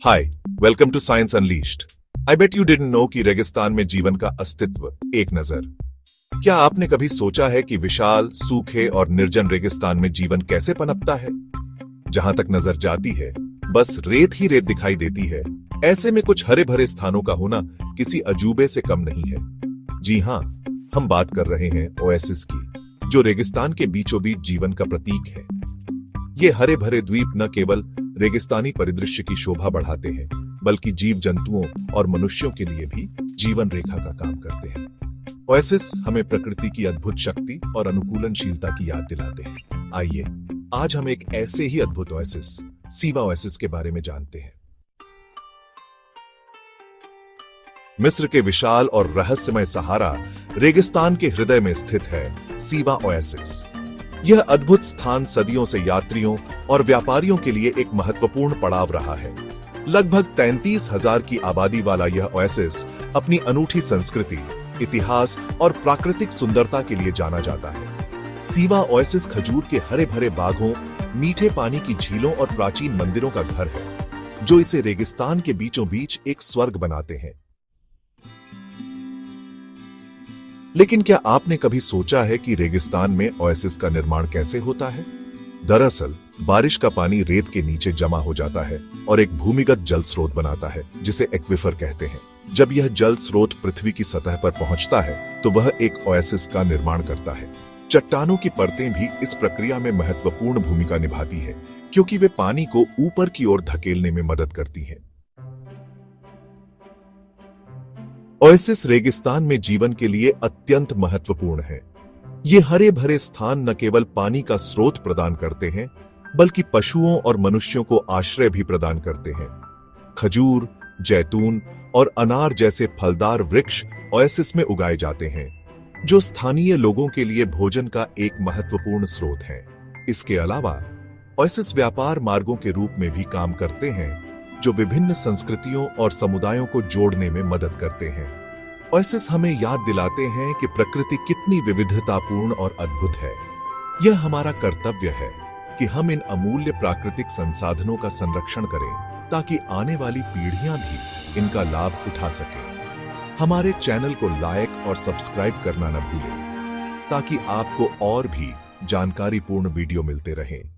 Hi, welcome to science unleashed. I bet you didn't know कि रेगिस्तान में जीवन का अस्तित्व एक नजर। क्या आपने कभी सोचा है कि विशाल, सूखे और निर्जन रेगिस्तान में जीवन कैसे पनपता है? जहां तक नजर जाती है, बस रेत ही रेत दिखाई देती है। ऐसे में कुछ हरे भरे स्थानों का होना किसी अजूबे से कम नहीं है। जी हां, हम बात कर रहे हैं ओएसिस की, जो रेगिस्तान के बीचों बीच जीवन का प्रतीक है। ये हरे भरे द्वीप न केवल रेगिस्तानी परिदृश्य की शोभा बढ़ाते हैं, बल्कि जीव जंतुओं और मनुष्यों के लिए भी जीवन रेखा का काम करते हैं। ओएसिस हमें प्रकृति की अद्भुत शक्ति और अनुकूलनशीलता की याद दिलाते हैं। आइए आज हम एक ऐसे ही अद्भुत ओएसिस, सीवा ओएसिस के बारे में जानते हैं। मिस्र के विशाल और रहस्यमय सहारा रेगिस्तान के हृदय में स्थित है सीवा ओएसिस। यह अद्भुत स्थान सदियों से यात्रियों और व्यापारियों के लिए एक महत्वपूर्ण पड़ाव रहा है। लगभग 33,000 की आबादी वाला यह ओएसिस अपनी अनूठी संस्कृति, इतिहास और प्राकृतिक सुंदरता के लिए जाना जाता है। सीवा ओएसिस खजूर के हरे भरे बागों, मीठे पानी की झीलों और प्राचीन मंदिरों का घर है, जो इसे रेगिस्तान के बीचों बीच एक स्वर्ग बनाते हैं। लेकिन क्या आपने कभी सोचा है कि रेगिस्तान में ओएसिस का निर्माण कैसे होता है? दरअसल बारिश का पानी रेत के नीचे जमा हो जाता है और एक भूमिगत जल स्रोत बनाता है, जिसे एक्विफर कहते हैं। जब यह जल स्रोत पृथ्वी की सतह पर पहुंचता है, तो वह एक ओएसिस का निर्माण करता है। चट्टानों की परतें भी इस प्रक्रिया में महत्वपूर्ण भूमिका निभाती है, क्योंकि वे पानी को ऊपर की ओर धकेलने में मदद करती हैं। ओएसिस रेगिस्तान में जीवन के लिए अत्यंत महत्वपूर्ण है। ये हरे भरे स्थान न केवल पानी का स्रोत प्रदान करते हैं, बल्कि पशुओं और मनुष्यों को आश्रय भी प्रदान करते हैं। खजूर, जैतून और अनार जैसे फलदार वृक्ष ओएसिस में उगाए जाते हैं, जो स्थानीय लोगों के लिए भोजन का एक महत्वपूर्ण स्रोत है। इसके अलावा ओएसिस व्यापार मार्गों के रूप में भी काम करते हैं, जो विभिन्न संस्कृतियों और समुदायों को जोड़ने में मदद करते हैं। ओएसिस हमें याद दिलाते हैं कि प्रकृति कितनी विविधतापूर्ण और अद्भुत है। यह हमारा कर्तव्य है कि हम इन अमूल्य प्राकृतिक संसाधनों का संरक्षण करें, ताकि आने वाली पीढ़ियां भी इनका लाभ उठा सकें। हमारे चैनल को लाइक और सब्सक्राइब करना न भूलें, ताकि आपको और भी जानकारीपूर्ण वीडियो मिलते रहें।